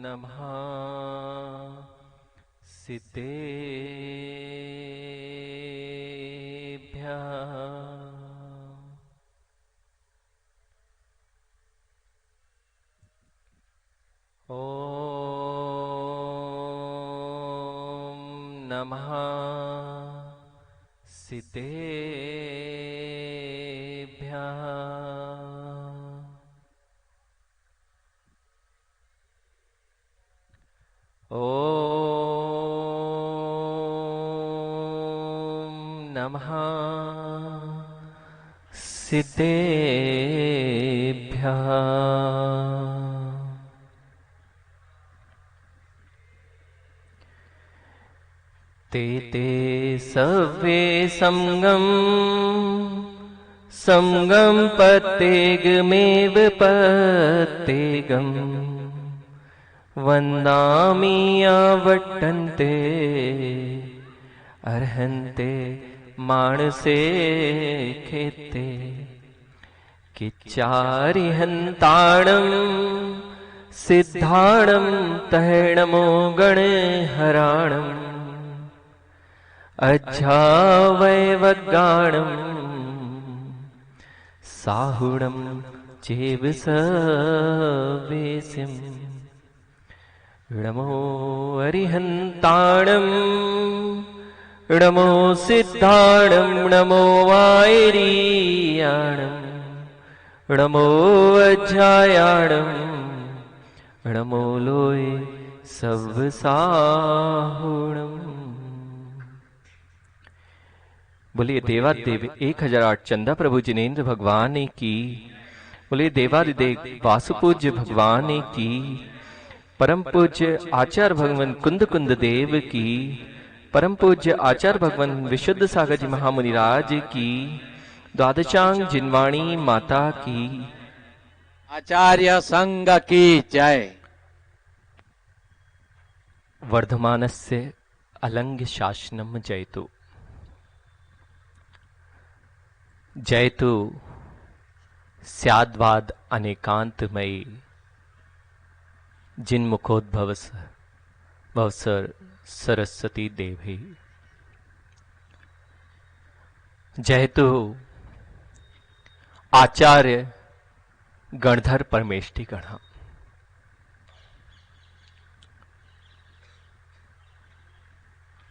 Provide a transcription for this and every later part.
नमः सिद्धेभ्यः। ॐ नमः सिद्धेभ्यः। ॐ नमः सिद्धेभ्यः। ते ते सव्ये संगं पत्तेगमेव पत्तेगम् वन्दामि आवट्टन्ते अर्हन्ते मानसे खेते किच्चारिहन्ताणं सिद्धाणं तैणमो गणहराणम् अज्झावैवगाणं साहुणं चेव सवेसिम् नमो अरिहन्ताणं नमो सिद्धाणं नमो वायरीयाणं नमो अज्झायाणं नमो लोय सव्साहुणम्। बोलिए देवादेव 1008 चंदा प्रभु जिनेन्द्र भगवान की, बोलिए देवादिदेव वासुपूज्य भगवान की, परम पूज्य आचार्य भगवान कुंद कुंद देव की, परम पूज्य आचार्य भगवान विशुद्ध सागर जी महामुनिराज की, द्वादशांग जिनवाणी माता की, आचार्य संघ की जय। वर्धमानस्य अलंघ्य शासनम जयतु जयतु स्याद्वाद अनेकांतमयी जिन्मुखोद्भवस भवसर सरस्वती देवी। जयतु आचार्य गणधर परमेष्टि गण।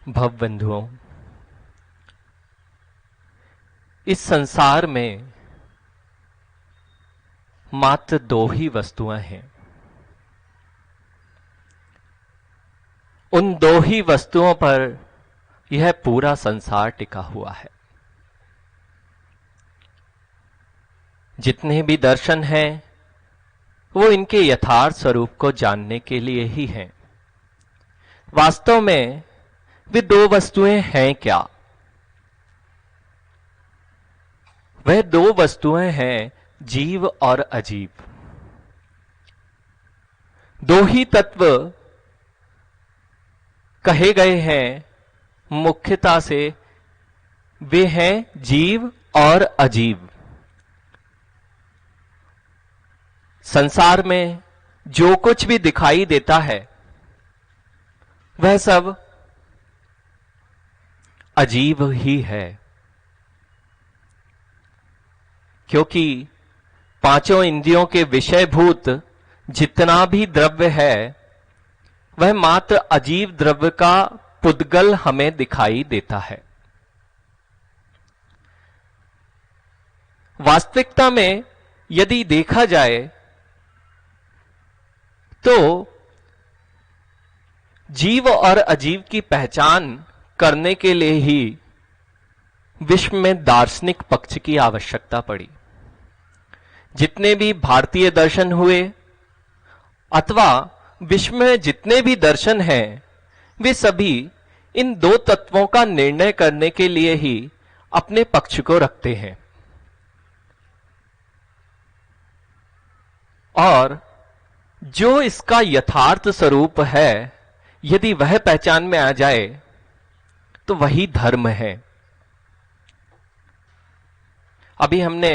भव बंधुओं, इस संसार में मात्र दो ही वस्तुएं हैं। उन दो ही वस्तुओं पर यह पूरा संसार टिका हुआ है। जितने भी दर्शन हैं वो इनके यथार्थ स्वरूप को जानने के लिए ही हैं। वास्तव में वे दो वस्तुएं हैं क्या? वह दो वस्तुएं हैं जीव और अजीव। दो ही तत्व कहे गए हैं मुख्यता से, वे हैं जीव और अजीव। संसार में जो कुछ भी दिखाई देता है वह सब अजीव ही है, क्योंकि पांचों इंद्रियों के विषयभूत जितना भी द्रव्य है वह मात्र अजीव द्रव्य का पुद्गल हमें दिखाई देता है। वास्तविकता में यदि देखा जाए तो जीव और अजीव की पहचान करने के लिए ही विश्व में दार्शनिक पक्ष की आवश्यकता पड़ी। जितने भी भारतीय दर्शन हुए अथवा विश्व में जितने भी दर्शन हैं वे सभी इन दो तत्वों का निर्णय करने के लिए ही अपने पक्ष को रखते हैं। और जो इसका यथार्थ स्वरूप है यदि वह पहचान में आ जाए तो वही धर्म है। अभी हमने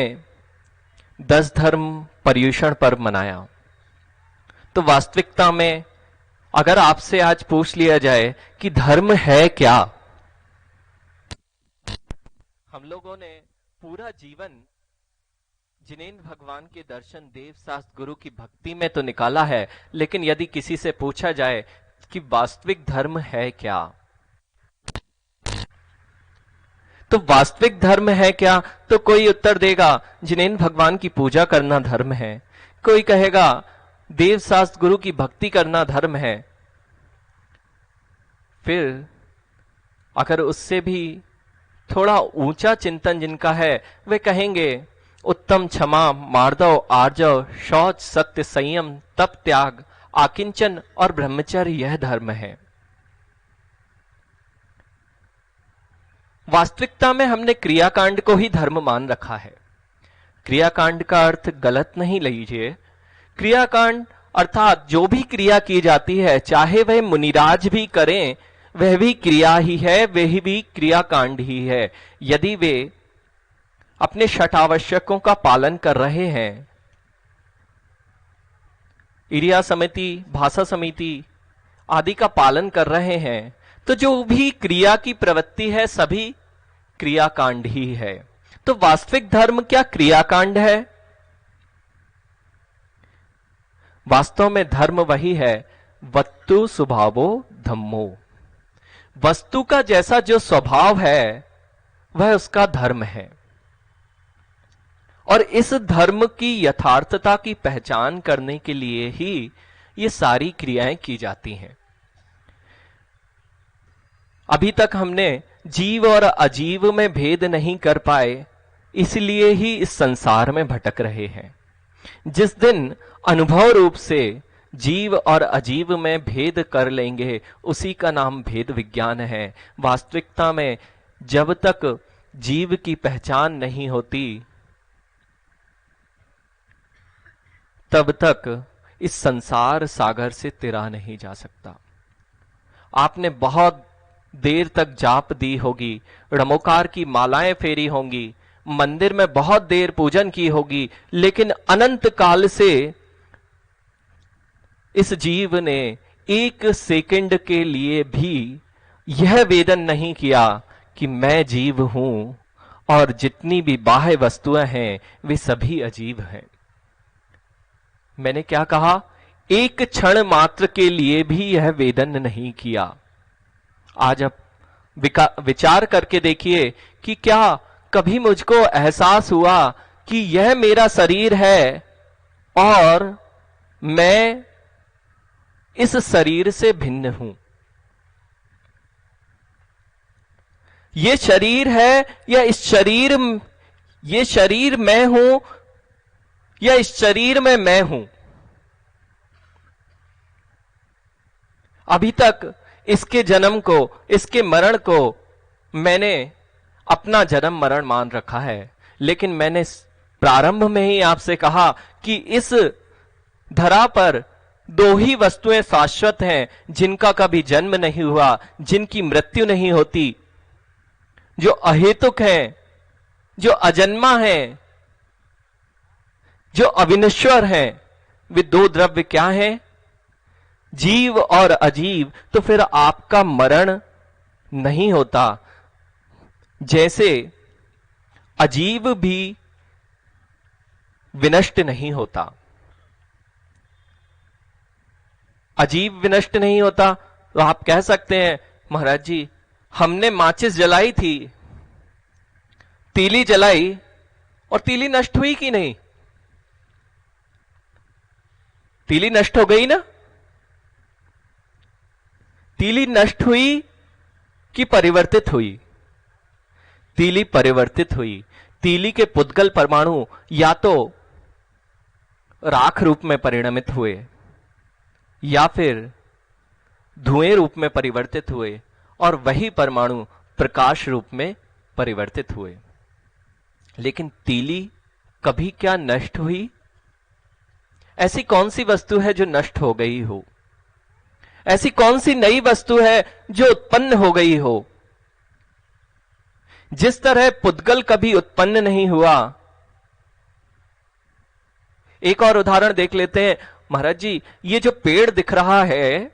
10 धर्म पर्युषण पर्व मनाया, तो वास्तविकता में अगर आपसे आज पूछ लिया जाए कि धर्म है क्या, हम लोगों ने पूरा जीवन जिनेन्द्र भगवान के दर्शन, देव शास्त्र, गुरु की भक्ति में तो निकाला है, लेकिन यदि किसी से पूछा जाए कि वास्तविक धर्म है क्या, तो वास्तविक धर्म है क्या, तो कोई उत्तर देगा जिनेन्द्र भगवान की पूजा करना धर्म है, कोई कहेगा देव शास्त्र गुरु की भक्ति करना धर्म है। फिर अगर उससे भी थोड़ा ऊंचा चिंतन जिनका है, वे कहेंगे उत्तम क्षमा, मार्दव, आर्जव, शौच, सत्य, संयम, तप, त्याग, आकिंचन और ब्रह्मचर्य यह धर्म है। वास्तविकता में हमने क्रियाकांड को ही धर्म मान रखा है। क्रियाकांड का अर्थ गलत नहीं लीजिए। क्रियाकांड अर्थात जो भी क्रिया की जाती है, चाहे वह मुनिराज भी करें, वह भी क्रिया ही है, वह भी क्रियाकांड ही है। यदि वे अपने षट आवश्यकों का पालन कर रहे हैं, इरिया समिति, भाषा समिति आदि का पालन कर रहे हैं, तो जो भी क्रिया की प्रवृत्ति है सभी क्रियाकांड ही है। तो वास्तविक धर्म क्या क्रियाकांड है? वास्तव में धर्म वही है, वस्तु स्वभावो धम्मो। वस्तु का जैसा जो स्वभाव है वह उसका धर्म है, और इस धर्म की यथार्थता की पहचान करने के लिए ही ये सारी क्रियाएं की जाती हैं। अभी तक हमने जीव और अजीव में भेद नहीं कर पाए, इसलिए ही इस संसार में भटक रहे हैं। जिस दिन अनुभव रूप से जीव और अजीव में भेद कर लेंगे, उसी का नाम भेद विज्ञान है। वास्तविकता में जब तक जीव की पहचान नहीं होती, तब तक इस संसार सागर से तिरा नहीं जा सकता। आपने बहुत देर तक जाप दी होगी, रमोकार की मालाएं फेरी होंगी, मंदिर में बहुत देर पूजन की होगी, लेकिन अनंत काल से इस जीव ने एक सेकंड के लिए भी यह वेदन नहीं किया कि मैं जीव हूं और जितनी भी बाह्य वस्तुएं हैं वे सभी अजीब हैं। मैंने क्या कहा? एक क्षण मात्र के लिए भी यह वेदन नहीं किया। आज आप विचार करके देखिए कि क्या कभी मुझको एहसास हुआ कि यह मेरा शरीर है और मैं इस शरीर से भिन्न हूं। ये शरीर है या ये शरीर मैं हूं या इस शरीर में मैं हूं। अभी तक इसके जन्म को, इसके मरण को मैंने अपना जन्म मरण मान रखा है, लेकिन मैंने प्रारंभ में ही आपसे कहा कि इस धरा पर दो ही वस्तुएं शाश्वत हैं, जिनका कभी जन्म नहीं हुआ, जिनकी मृत्यु नहीं होती, जो अहेतुक हैं, जो अजन्मा हैं, जो अविनश्वर हैं। वे दो द्रव्य क्या हैं? जीव और अजीव। तो फिर आपका मरण नहीं होता। जैसे अजीव भी विनष्ट नहीं होता, अजीब विनष्ट नहीं होता, तो आप कह सकते हैं महाराज जी हमने माचिस जलाई थी, तीली जलाई और तीली नष्ट हुई कि नहीं? तीली नष्ट हो गई ना? तीली नष्ट हुई कि परिवर्तित हुई? तीली परिवर्तित हुई। तीली के पुद्गल परमाणु या तो राख रूप में परिणमित हुए या फिर धुएं रूप में परिवर्तित हुए, और वही परमाणु प्रकाश रूप में परिवर्तित हुए। लेकिन तीली कभी क्या नष्ट हुई? ऐसी कौन सी वस्तु है जो नष्ट हो गई हो? ऐसी कौन सी नई वस्तु है जो उत्पन्न हो गई हो? जिस तरह पुद्गल कभी उत्पन्न नहीं हुआ। एक और उदाहरण देख लेते हैं। महाराज जी ये जो पेड़ दिख रहा है,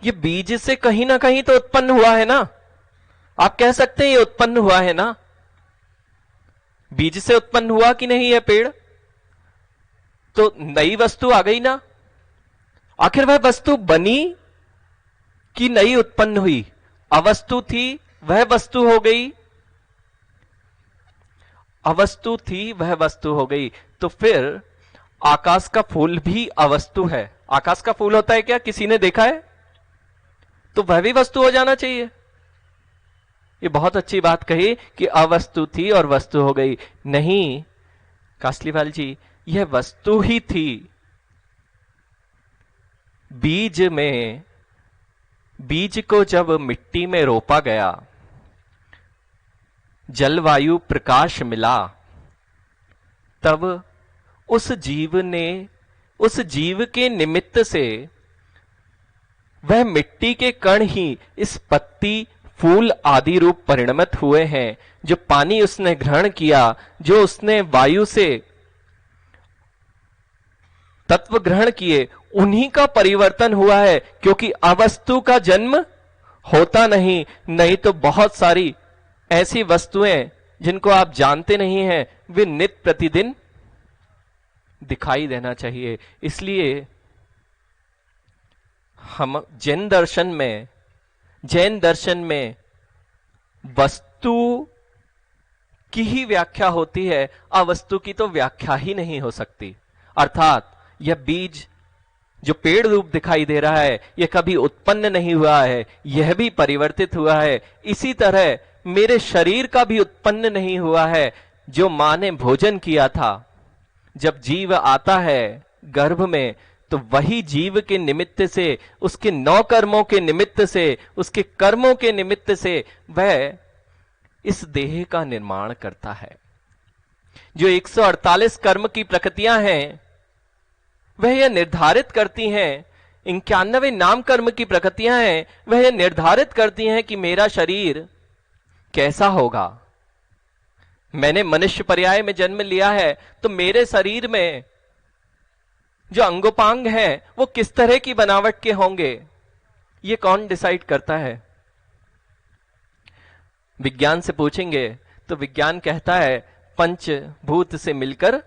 ये बीज से कहीं ना कहीं तो उत्पन्न हुआ है ना। आप कह सकते हैं ये उत्पन्न हुआ है ना, बीज से उत्पन्न हुआ कि नहीं है पेड़, तो नई वस्तु आ गई ना। आखिर वह वस्तु बनी कि नई उत्पन्न हुई? अवस्तु थी वह वस्तु हो गई, अवस्तु थी वह वस्तु हो गई। तो फिर आकाश का फूल भी अवस्तु है। आकाश का फूल होता है क्या, किसी ने देखा है? तो वह भी वस्तु हो जाना चाहिए। ये बहुत अच्छी बात कही कि अवस्तु थी और वस्तु हो गई। नहीं कासलीवाल जी, यह वस्तु ही थी। बीज में, बीज को जब मिट्टी में रोपा गया, जलवायु प्रकाश मिला, तब उस जीव ने, उस जीव के निमित्त से वह मिट्टी के कण ही इस पत्ती, फूल आदि रूप परिणमित हुए हैं। जो पानी उसने ग्रहण किया, जो उसने वायु से तत्व ग्रहण किए, उन्हीं का परिवर्तन हुआ है। क्योंकि अवस्तु का जन्म होता नहीं, नहीं तो बहुत सारी ऐसी वस्तुएं जिनको आप जानते नहीं हैं, वे नित्य प्रतिदिन दिखाई देना चाहिए। इसलिए हम जैन दर्शन में वस्तु की ही व्याख्या होती है, अवस्तु की तो व्याख्या ही नहीं हो सकती। अर्थात यह बीज जो पेड़ रूप दिखाई दे रहा है, यह कभी उत्पन्न नहीं हुआ है, यह भी परिवर्तित हुआ है। इसी तरह मेरे शरीर का भी उत्पन्न नहीं हुआ है। जो मां ने भोजन किया था, जब जीव आता है गर्भ में, तो वही जीव के निमित्त से, उसके 9 कर्मों के निमित्त से, उसके कर्मों के निमित्त से वह इस देह का निर्माण करता है। जो 148 कर्म की प्रकृतियां हैं, वह यह निर्धारित करती हैं, 91 नाम कर्म की प्रकृतियां हैं, वह यह निर्धारित करती हैं कि मेरा शरीर कैसा होगा। मैंने मनुष्य पर्याय में जन्म लिया है, तो मेरे शरीर में जो अंगोपांग हैं वो किस तरह की बनावट के होंगे, ये कौन डिसाइड करता है? विज्ञान से पूछेंगे तो विज्ञान कहता है पंचभूत से मिलकर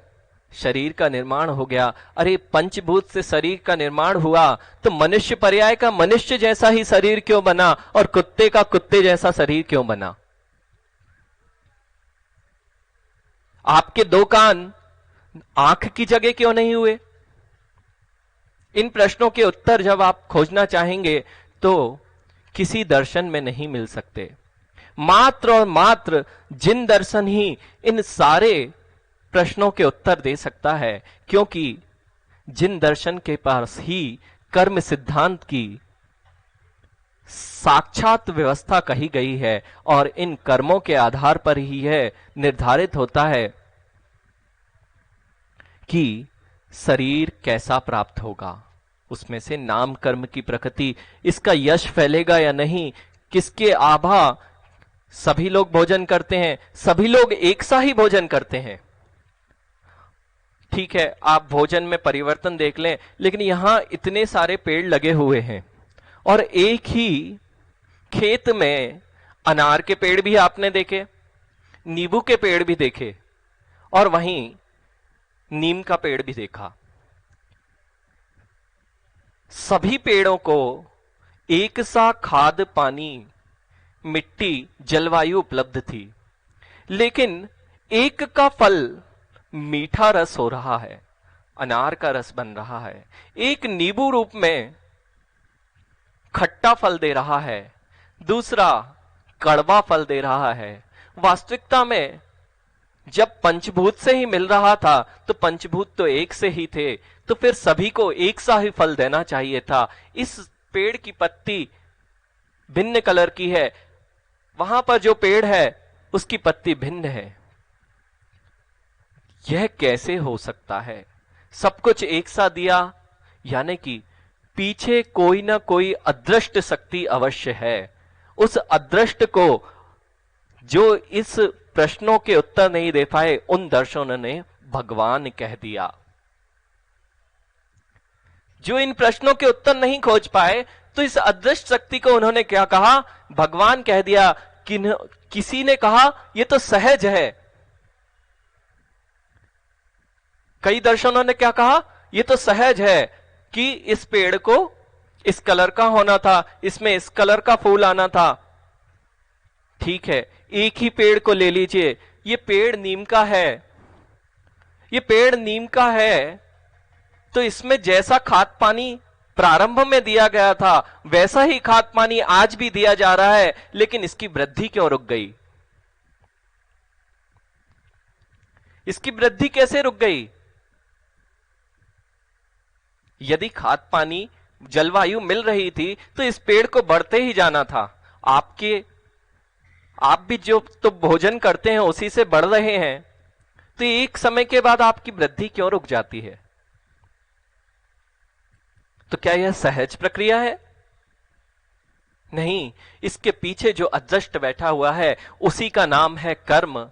शरीर का निर्माण हो गया। अरे पंचभूत से शरीर का निर्माण हुआ तो मनुष्य पर्याय का मनुष्य जैसा ही शरीर क्यों बना, और कुत्ते का कुत्ते जैसा शरीर क्यों बना? आपके 2 कान आंख की जगह क्यों नहीं हुए? इन प्रश्नों के उत्तर जब आप खोजना चाहेंगे तो किसी दर्शन में नहीं मिल सकते। मात्र और मात्र जिन दर्शन ही इन सारे प्रश्नों के उत्तर दे सकता है, क्योंकि जिन दर्शन के पास ही कर्म सिद्धांत की साक्षात व्यवस्था कही गई है, और इन कर्मों के आधार पर ही यह निर्धारित होता है कि शरीर कैसा प्राप्त होगा। उसमें से नाम कर्म की प्रकृति, इसका यश फैलेगा या नहीं, किसके आभा सभी लोग भोजन करते हैं, सभी लोग एक सा ही भोजन करते हैं। ठीक है, आप भोजन में परिवर्तन देख लें, लेकिन यहां इतने सारे पेड़ लगे हुए हैं और एक ही खेत में अनार के पेड़ भी आपने देखे, नींबू के पेड़ भी देखे, और वहीं नीम का पेड़ भी देखा। सभी पेड़ों को एक सा खाद, पानी, मिट्टी, जलवायु उपलब्ध थी, लेकिन एक का फल मीठा रस हो रहा है, अनार का रस बन रहा है, एक नींबू रूप में खट्टा फल दे रहा है, दूसरा कड़वा फल दे रहा है। वास्तविकता में जब पंचभूत से ही मिल रहा था तो पंचभूत तो एक से ही थे, तो फिर सभी को एक सा ही फल देना चाहिए था। इस पेड़ की पत्ती भिन्न कलर की है, वहां पर जो पेड़ है उसकी पत्ती भिन्न है। यह कैसे हो सकता है? सब कुछ एक सा दिया, यानी कि पीछे कोई ना कोई अदृष्ट शक्ति अवश्य है। उस अदृष्ट को जो इस प्रश्नों के उत्तर नहीं दे पाए, उन दर्शनों ने भगवान कह दिया। जो इन प्रश्नों के उत्तर नहीं खोज पाए, तो इस अदृश्य शक्ति को उन्होंने क्या कहा? भगवान कह दिया। किसी ने कहा ये तो सहज है। कई दर्शनों ने क्या कहा? ये तो सहज है कि इस पेड़ को इस कलर का होना था, इसमें इस कलर का फूल आना था। ठीक है, एक ही पेड़ को ले लीजिए, ये पेड़ नीम का है, ये पेड़ नीम का है, तो इसमें जैसा खाद पानी प्रारंभ में दिया गया था वैसा ही खाद पानी आज भी दिया जा रहा है, लेकिन इसकी वृद्धि क्यों रुक गई? इसकी वृद्धि कैसे रुक गई? यदि खाद पानी जलवायु मिल रही थी तो इस पेड़ को बढ़ते ही जाना था। आप भी जो तो भोजन करते हैं उसी से बढ़ रहे हैं, तो एक समय के बाद आपकी वृद्धि क्यों रुक जाती है? तो क्या यह सहज प्रक्रिया है? नहीं, इसके पीछे जो अदृष्ट बैठा हुआ है उसी का नाम है कर्म।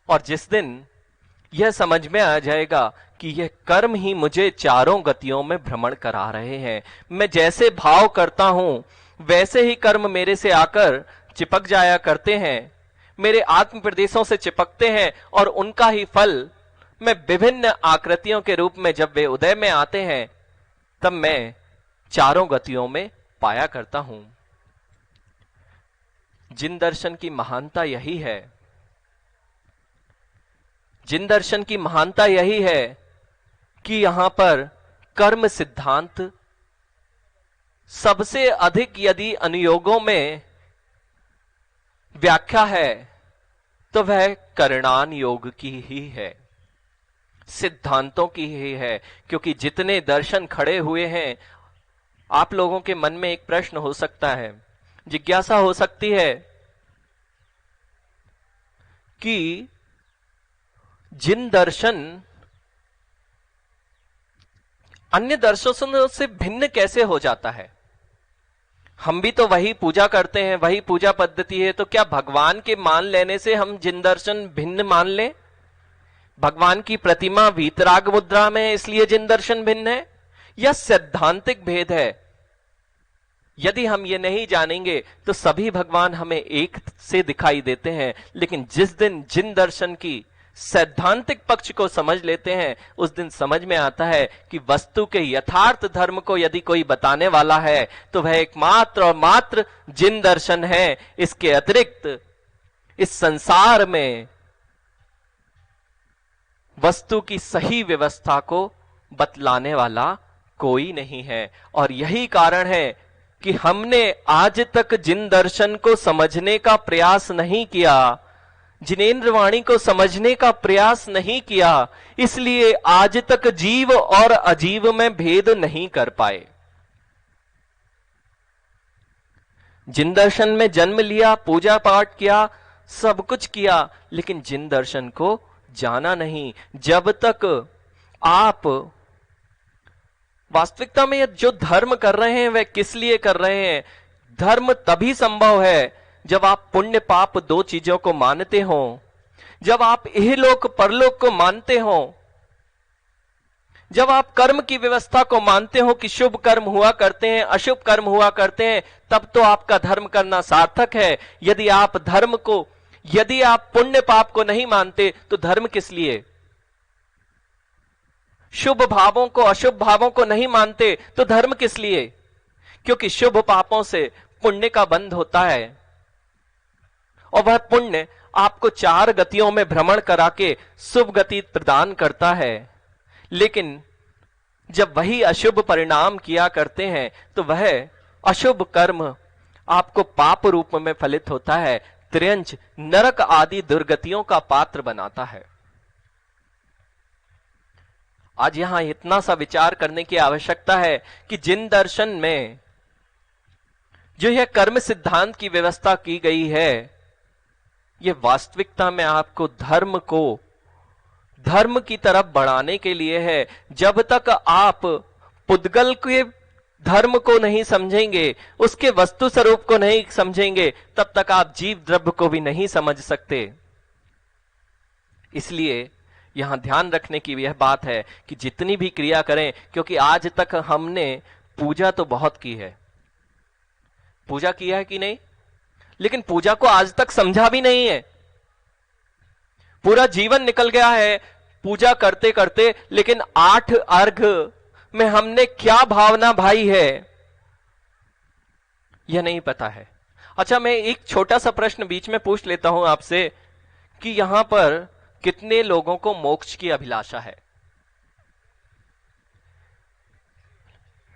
और जिस दिन यह समझ में आ जाएगा कि यह कर्म ही मुझे चारों गतियों में भ्रमण करा रहे हैं, मैं जैसे भाव करता हूं वैसे ही कर्म मेरे से आकर चिपक जाया करते हैं, मेरे आत्म प्रदेशों से चिपकते हैं, और उनका ही फल मैं विभिन्न आकृतियों के रूप में जब वे उदय में आते हैं तब मैं चारों गतियों में पाया करता हूं। जिन दर्शन की महानता यही है, जिन दर्शन की महानता यही है कि यहां पर कर्म सिद्धांत सबसे अधिक यदि अनुयोगों में व्याख्या है तो वह करणान योग की ही है, सिद्धांतों की ही है। क्योंकि जितने दर्शन खड़े हुए हैं, आप लोगों के मन में एक प्रश्न हो सकता है, जिज्ञासा हो सकती है कि जिन दर्शन अन्य दर्शनों से भिन्न कैसे हो जाता है? हम भी तो वही पूजा करते हैं, वही पूजा पद्धति है, तो क्या भगवान के मान लेने से हम जिन दर्शन भिन्न मान लें? भगवान की प्रतिमा वीतराग मुद्रा में है इसलिए जिन दर्शन भिन्न है, या सैद्धांतिक भेद है? यदि हम ये नहीं जानेंगे तो सभी भगवान हमें एक से दिखाई देते हैं, लेकिन जिस दिन जिन दर्शन की सैद्धांतिक पक्ष को समझ लेते हैं उस दिन समझ में आता है कि वस्तु के यथार्थ धर्म को यदि कोई बताने वाला है तो वह एकमात्र और मात्र जिन दर्शन है। इसके अतिरिक्त इस संसार में वस्तु की सही व्यवस्था को बतलाने वाला कोई नहीं है। और यही कारण है कि हमने आज तक जिन दर्शन को समझने का प्रयास नहीं किया, जिनेन्द्र वाणी को समझने का प्रयास नहीं किया, इसलिए आज तक जीव और अजीव में भेद नहीं कर पाए। जिन दर्शन में जन्म लिया, पूजा पाठ किया, सब कुछ किया, लेकिन जिन दर्शन को जाना नहीं। जब तक आप वास्तविकता में जो धर्म कर रहे हैं वह किस लिए कर रहे हैं? धर्म तभी संभव है जब आप पुण्य पाप दो चीजों को मानते हो, जब आप इहलोक परलोक को मानते हो, जब आप कर्म की व्यवस्था को मानते हो कि शुभ कर्म हुआ करते हैं, अशुभ कर्म हुआ करते हैं, तब तो आपका धर्म करना सार्थक है। यदि आप पुण्य पाप को नहीं मानते तो धर्म किस लिए? शुभ भावों को अशुभ भावों को नहीं मानते तो धर्म किस लिए? क्योंकि शुभ पापों से पुण्य का बंध होता है, और वह पुण्य आपको चार गतियों में भ्रमण करा के शुभ गति प्रदान करता है। लेकिन जब वही अशुभ परिणाम किया करते हैं तो वह अशुभ कर्म आपको पाप रूप में फलित होता है, त्रियंच नरक आदि दुर्गतियों का पात्र बनाता है। आज यहां इतना सा विचार करने की आवश्यकता है कि जिन दर्शन में जो यह कर्म सिद्धांत की व्यवस्था की गई है, यह वास्तविकता में आपको धर्म की तरफ बढ़ाने के लिए है। जब तक आप पुद्गल के धर्म को नहीं समझेंगे, उसके वस्तु स्वरूप को नहीं समझेंगे, तब तक आप जीव द्रव्य को भी नहीं समझ सकते। इसलिए यहां ध्यान रखने की यह बात है कि जितनी भी क्रिया करें, क्योंकि आज तक हमने पूजा तो बहुत की है, पूजा किया है कि नहीं, लेकिन पूजा को आज तक समझा भी नहीं है। पूरा जीवन निकल गया है पूजा करते करते, लेकिन 8 अर्घ में हमने क्या भावना भाई है यह नहीं पता है। अच्छा, मैं एक छोटा सा प्रश्न बीच में पूछ लेता हूं आपसे कि यहां पर कितने लोगों को मोक्ष की अभिलाषा है?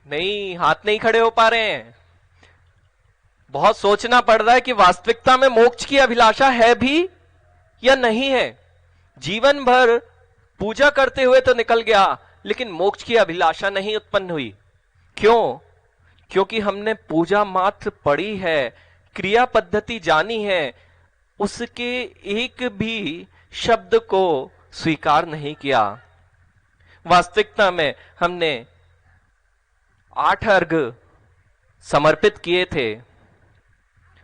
नहीं, हाथ नहीं खड़े हो पा रहे हैं। बहुत सोचना पड़ रहा है कि वास्तविकता में मोक्ष की अभिलाषा है भी या नहीं है। जीवन भर पूजा करते हुए तो निकल गया, लेकिन मोक्ष की अभिलाषा नहीं उत्पन्न हुई। क्यों? क्योंकि हमने पूजा मात्र पढ़ी है, क्रिया पद्धति जानी है, उसके एक भी शब्द को स्वीकार नहीं किया। वास्तविकता में हमने 8 अर्घ समर्पित किए थे।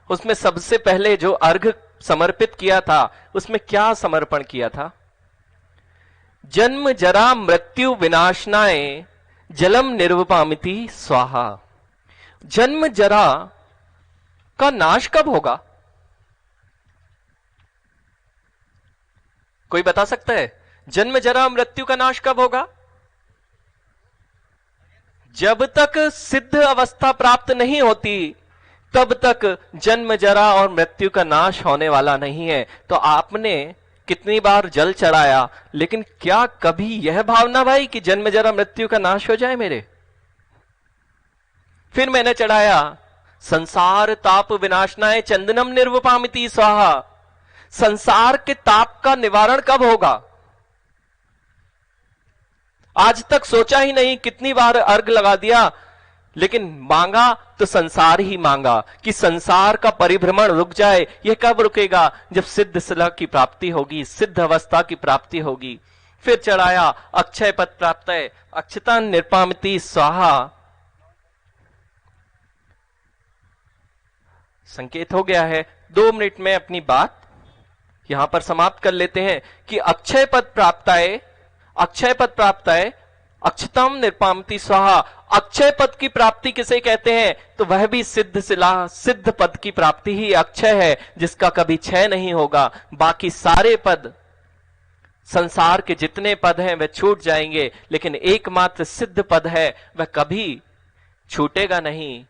उसमें सबसे पहले जो अर्घ समर्पित किया था उसमें क्या समर्पण किया था? जन्म जरा मृत्यु विनाशनाय जलम निर्वपामिति स्वाहा। जन्म जरा का नाश कब होगा? कोई बता सकता है? जन्म जरा मृत्यु का नाश कब होगा? जब तक सिद्ध अवस्था प्राप्त नहीं होती तब तक जन्म जरा और मृत्यु का नाश होने वाला नहीं है। तो आपने कितनी बार जल चढ़ाया, लेकिन क्या कभी यह भावना भाई कि जन्म जरा मृत्यु का नाश हो जाए मेरे? फिर मैंने चढ़ाया संसार ताप विनाशनाय चंदनम निर्वपामिति स्वाहा। संसार के ताप का निवारण कब होगा? आज तक सोचा ही नहीं, कितनी बार अर्घ लगा दिया, लेकिन मांगा तो संसार ही मांगा कि संसार का परिभ्रमण रुक जाए। यह कब रुकेगा? जब सिद्ध शिला की प्राप्ति होगी, सिद्ध अवस्था की प्राप्ति होगी। फिर चढ़ाया अक्षय पद प्राप्त है अक्षता निर्पामिति स्वाहा। संकेत हो गया है। 2 मिनट में अपनी बात यहां पर समाप्त कर लेते हैं कि अक्षय पद प्राप्त है, अक्षय पद प्राप्त है अक्षतम निर्पामिति स्वाहा। अक्षय पद की प्राप्ति किसे कहते हैं? तो वह भी सिद्ध शिला, सिद्ध पद की प्राप्ति ही अक्षय है, जिसका कभी क्षय नहीं होगा। बाकी सारे पद, संसार के जितने पद हैं वह छूट जाएंगे, लेकिन एकमात्र सिद्ध पद है वह कभी छूटेगा नहीं।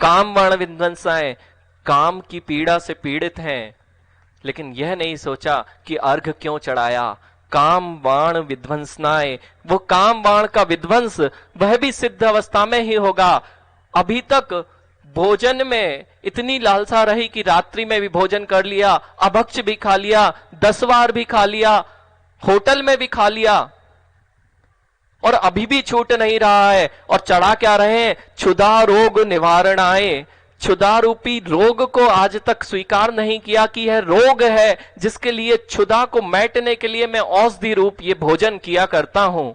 काम वर्ण विध्वंसाएं काम की पीड़ा से पीड़ित हैं, लेकिन यह नहीं सोचा कि अर्घ क्यों चढ़ाया। काम बाण विध्वंसनाए, वो काम बाण का विध्वंस वह भी सिद्ध अवस्था में ही होगा। अभी तक भोजन में इतनी लालसा रही कि रात्रि में भी भोजन कर लिया, अभक्ष भी खा लिया, 10 बार भी खा लिया, होटल में भी खा लिया, और अभी भी छूट नहीं रहा है। और चढ़ा क्या रहे हैं? क्षुधा रोग निवारणाए। क्षुधा रूपी रोग को आज तक स्वीकार नहीं किया कि यह रोग है, जिसके लिए क्षुधा को मैटने के लिए मैं औषधि रूप ये भोजन किया करता हूं।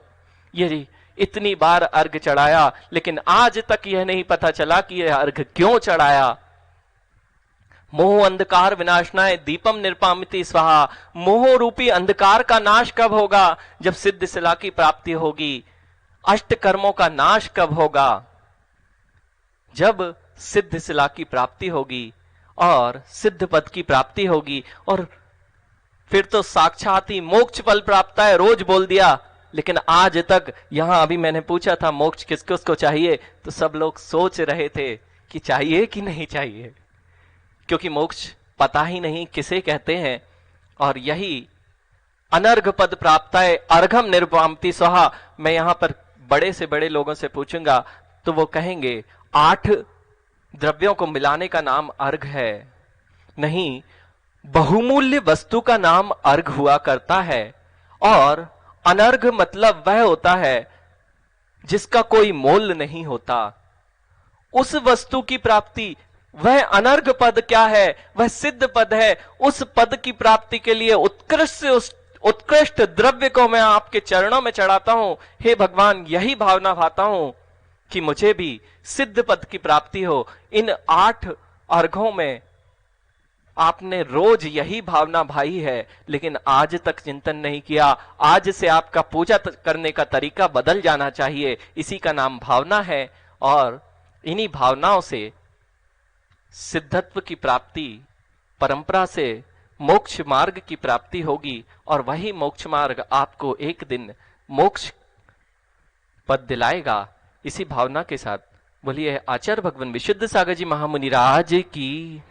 ये इतनी बार अर्घ चढ़ाया, लेकिन आज तक यह नहीं पता चला कि यह अर्घ क्यों चढ़ाया। मोह अंधकार विनाशनाय दीपम निर्पामिति स्वाहा। मोह रूपी अंधकार का नाश कब होगा? जब सिद्ध शिला की प्राप्ति होगी। अष्ट कर्मों का नाश कब होगा? जब सिद्ध शिला की प्राप्ति होगी और सिद्ध पद की प्राप्ति होगी, और फिर तो साक्षात ही मोक्ष फल प्राप्त है। रोज बोल दिया, लेकिन आज तक यहां अभी मैंने पूछा था मोक्ष किसको किसको चाहिए, तो सब लोग सोच रहे थे कि चाहिए कि नहीं चाहिए, क्योंकि मोक्ष पता ही नहीं किसे कहते हैं। और यही अनर्घ पद प्राप्त है अर्घम निर्पामिति स्वाहा। मैं यहां पर बड़े से बड़े लोगों से पूछूंगा तो वो कहेंगे 8 द्रव्यों को मिलाने का अर्घ अर्घ है। नहीं, बहुमूल्य वस्तु का नाम अर्घ हुआ करता है, और अनर्घ मतलब वह होता है जिसका कोई मोल नहीं होता। उस वस्तु की प्राप्ति, वह अनर्घ पद क्या है? वह सिद्ध पद है। उस पद की प्राप्ति के लिए उत्कृष्ट द्रव्य को मैं आपके चरणों में चढ़ाता हूं। हे भगवान, यही भावना भाता हूं कि मुझे भी सिद्ध पद की प्राप्ति हो। इन 8 अर्घों में आपने रोज यही भावना भाई है, लेकिन आज तक चिंतन नहीं किया। आज से आपका पूजा करने का तरीका बदल जाना चाहिए। इसी का नाम भावना है, और इन्हीं भावनाओं से सिद्धत्व की प्राप्ति, परंपरा से मोक्ष मार्ग की प्राप्ति होगी और वही मोक्ष मार्ग आपको एक दिन मोक्ष पद दिलाएगा। इसी भावना के साथ बोलिए आचार्य भगवान विशुद्ध सागर जी महामुनि राज की